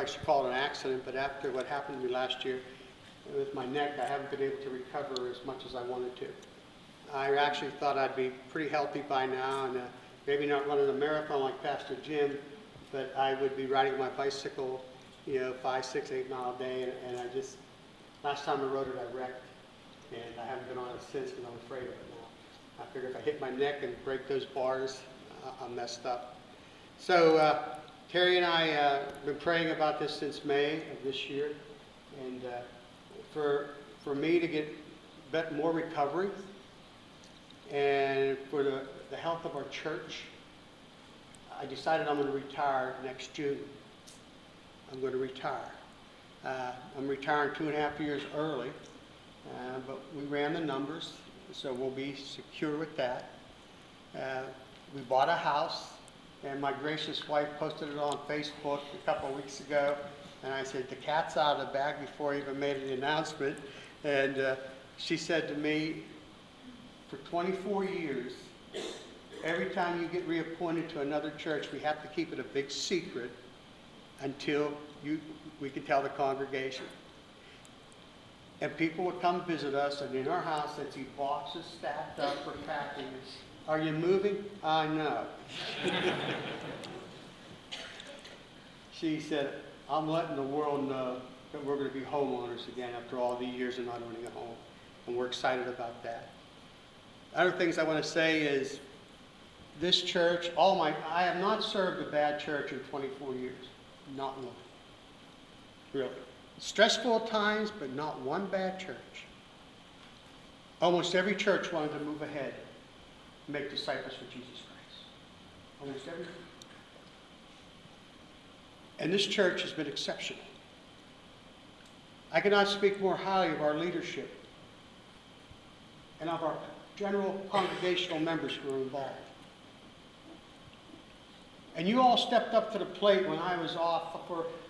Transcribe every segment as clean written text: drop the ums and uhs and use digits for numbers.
I should call it an accident, but after what happened to me last year with my neck, I haven't been able to recover as much as I wanted to. I actually thought I'd be pretty healthy by now, and maybe not running a marathon like Pastor Jim, but I would be riding my bicycle, 5, 6, 8 mile a day, and I just, last time I rode it, I wrecked, and I haven't been on it since because I'm afraid of it now. I figure if I hit my neck and break those bars, I'm messed up. So Terry and I have been praying about this since May of this year, and for me to get more recovery, and for the health of our church, I decided I'm going to retire next June. I'm going to retire. I'm retiring 2.5 years early, but we ran the numbers, so we'll be secure with that. We bought a house, and my gracious wife posted it on Facebook a couple of weeks ago, and I said, the cat's out of the bag before I even made the announcement, and she said to me, for 24 years, every time you get reappointed to another church, we have to keep it a big secret until we can tell the congregation. And people would come visit us, and in our house, they'd see boxes stacked up for packing. Are you moving? I know. She said, I'm letting the world know that we're going to be homeowners again after all these years of not owning a home. And we're excited about that. Other things I want to say is, this church, I have not served a bad church in 24 years. Not one. Really. Stressful at times, but not one bad church. Almost every church wanted to move ahead and make disciples for Jesus Christ. Almost every. And this church has been exceptional. I cannot speak more highly of our leadership and of our general congregational members who are involved. And you all stepped up to the plate when I was off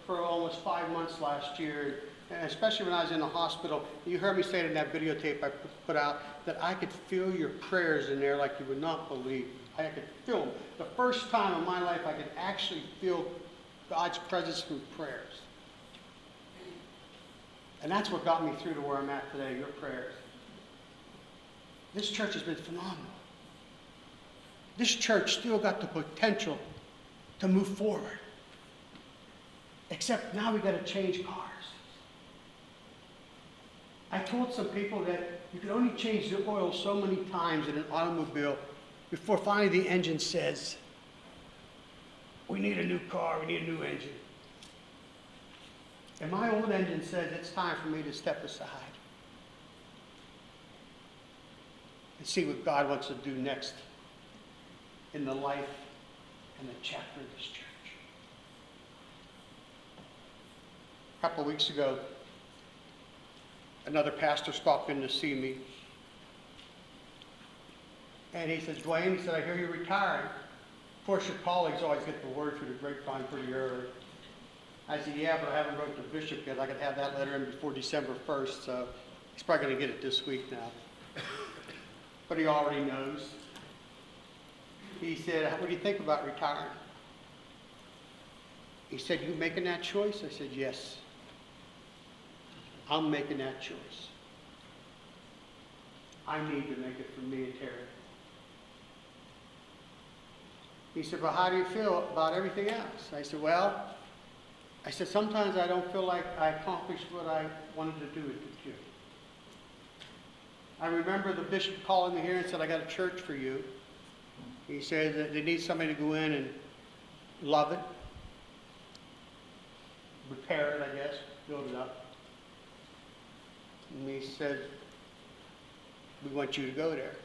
for almost 5 months last year, and especially when I was in the hospital. You heard me say it in that videotape I put out, that I could feel your prayers in there like you would not believe. I could feel them. The first time in my life I could actually feel God's presence through prayers. And that's what got me through to where I'm at today, your prayers. This church has been phenomenal. This church still got the potential to move forward. Except now we got to change cars. I told some people that you can only change the oil so many times in an automobile before finally the engine says, we need a new car, we need a new engine. And my old engine says it's time for me to step aside and see what God wants to do next in the life and the chapter of this church. A couple of weeks ago, another pastor stopped in to see me. And he says, Dwayne, he said, I hear you're retiring. Of course, your colleagues always get the word through the grapevine pretty early. I said, yeah, but I haven't wrote to the bishop yet. I could have that letter in before December 1st, so he's probably going to get it this week now. But he already knows. He said, what do you think about retiring? He said, you making that choice? I said, yes. I'm making that choice. I need to make it for me and Terry. He said, well, how do you feel about everything else? I said, well, sometimes I don't feel like I accomplished what I wanted to do with the church. I remember the bishop calling me here and said, I got a church for you. He said that they need somebody to go in and love it, repair it, I guess, build it up. And he said, we want you to go there.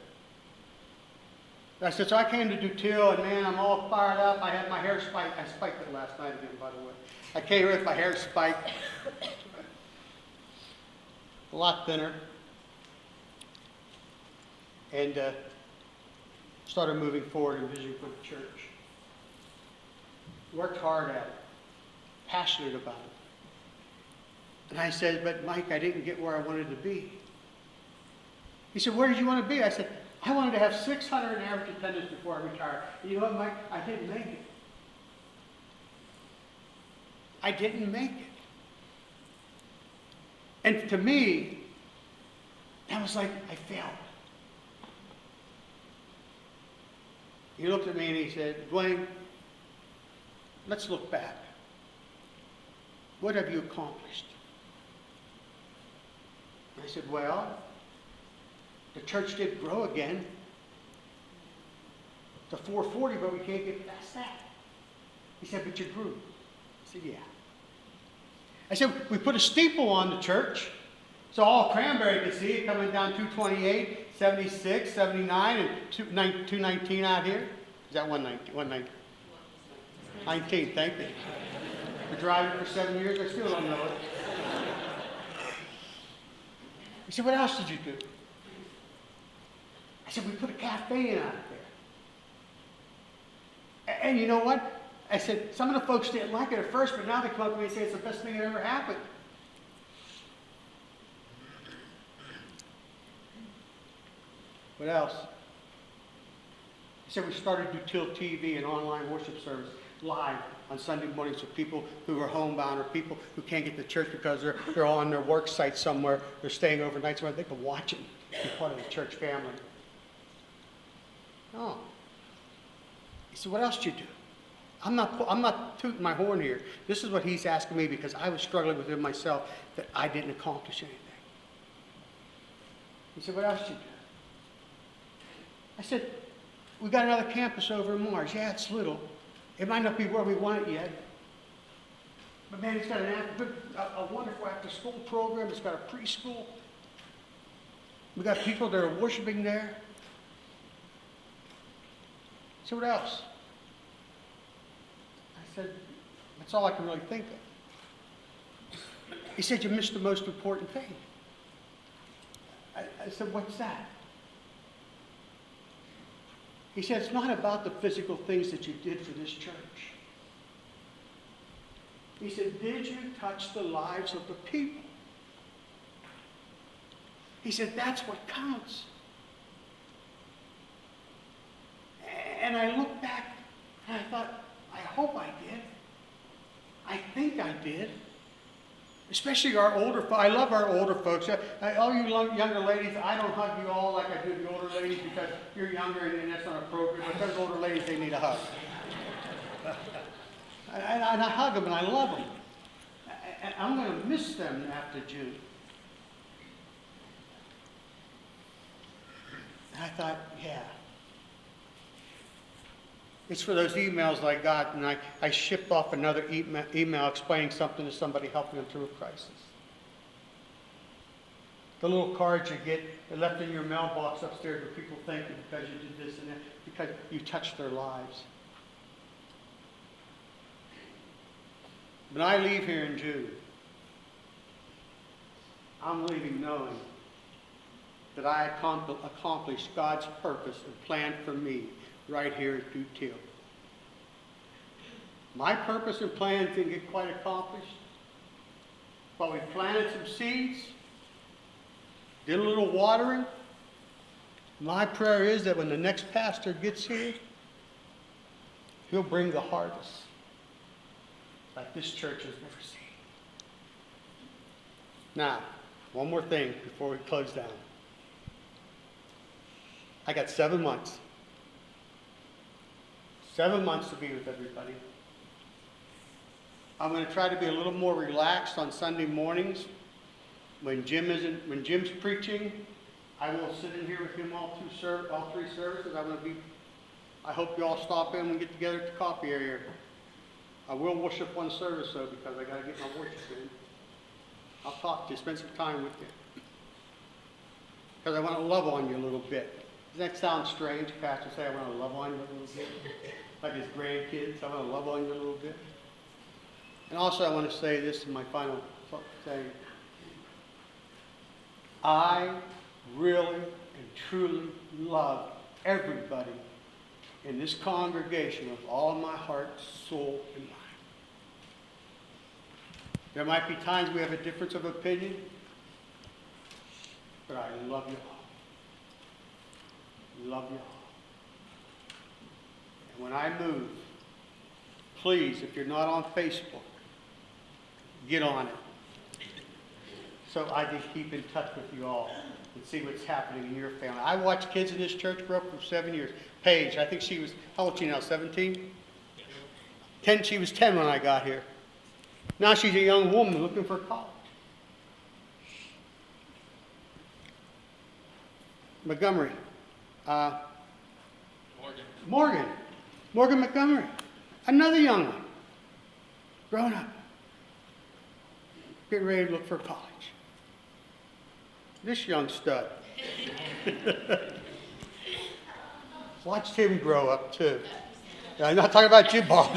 I said, so I came to do till, and man, I'm all fired up. I had my hair spiked. I spiked it last night again, by the way. I came here with my hair spiked. A lot thinner. And started moving forward in vision for the church. Worked hard at it. Passionate about it. And I said, but Mike, I didn't get where I wanted to be. He said, where did you want to be? I said, I wanted to have 600 in average attendance before I retired. And you know what, Mike? I didn't make it. I didn't make it. And to me, that was like, I failed. He looked at me and he said, Dwayne, let's look back. What have you accomplished? I said, well, the church did grow again to 440, but we can't get past that. He said, but you grew. I said, yeah. I said, we put a steeple on the church so all Cranberry could see it coming down 228, 76, 79, and 219 out here. Is that 119? 119. 19, thank you. Been driving for 7 years, I still don't know it. He said, what else did you do? I said, we put a cafe in out there. And you know what? I said, some of the folks didn't like it at first, but now they come up to me and say it's the best thing that ever happened. What else? I said we started to do Till TV and online worship service live on Sunday mornings for people who are homebound or people who can't get to church because they're on their work site somewhere, they're staying overnight somewhere, they can watch it and be part of the church family. Oh. He said, what else did you do? I'm not tooting my horn here. This is what he's asking me because I was struggling with it myself that I didn't accomplish anything. He said, what else did you do? I said, we got another campus over in Mars. Yeah, it's little. It might not be where we want it yet. But man, it's got a wonderful after-school program. It's got a preschool. We got people that are worshiping there. So what else? I said, that's all I can really think of. He said, you missed the most important thing. I said, what's that? He said, it's not about the physical things that you did for this church. He said, did you touch the lives of the people? He said, that's what counts. And I looked back and I thought, I hope I did. I think I did. Especially our older folks. I love our older folks. All you younger ladies, I don't hug you all like I do the older ladies because you're younger and that's not appropriate. But those older ladies, they need a hug. And I hug them and I love them. And I'm going to miss them after June. And I thought, yeah. It's for those emails that I got, and I shipped off another email explaining something to somebody helping them through a crisis. The little cards you get, they're left in your mailbox upstairs where people thank you because you did this and that, because you touched their lives. When I leave here in June, I'm leaving knowing that I accomplished God's purpose and plan for me right here at Duke Till. My purpose and plans didn't get quite accomplished, but we planted some seeds, did a little watering. My prayer is that when the next pastor gets here, he'll bring the harvest like this church has never seen. Now, one more thing before we close down. I got 7 months. 7 months to be with everybody. I'm going to try to be a little more relaxed on Sunday mornings. When Jim's preaching, I will sit in here with him all three services. I hope you all stop in and get together at the coffee area. I will worship one service though because I got to get my worship in. I'll talk to you, spend some time with you. Because I want to love on you a little bit. Does that sound strange, Pastor? Say I want to love on you a little bit? Like his grandkids, I want to love on you a little bit. And also I want to say this in my final thing. I really and truly love everybody in this congregation with all of my heart, soul, and mind. There might be times we have a difference of opinion, but I love you all. Love you all. And when I move, please, if you're not on Facebook, get on it. So I can keep in touch with you all and see what's happening in your family. I watched kids in this church grow up for 7 years. Paige, I think she was, how old is she now, 17? 10, she was 10 when I got here. Now she's a young woman looking for college. Montgomery. Morgan Montgomery. Another young one. Grown up. Getting ready to look for college. This young stud. Watched him grow up too. I'm not talking about you, Bob.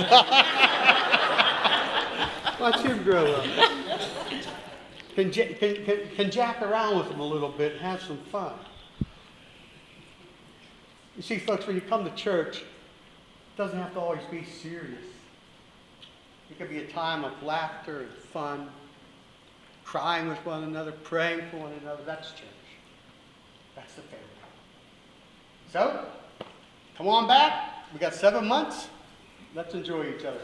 Watch him grow up. Can jack around with him a little bit and have some fun. You see, folks, when you come to church, it doesn't have to always be serious. It could be a time of laughter and fun, crying with one another, praying for one another. That's church. That's the family. So, come on back. We got 7 months. Let's enjoy each other.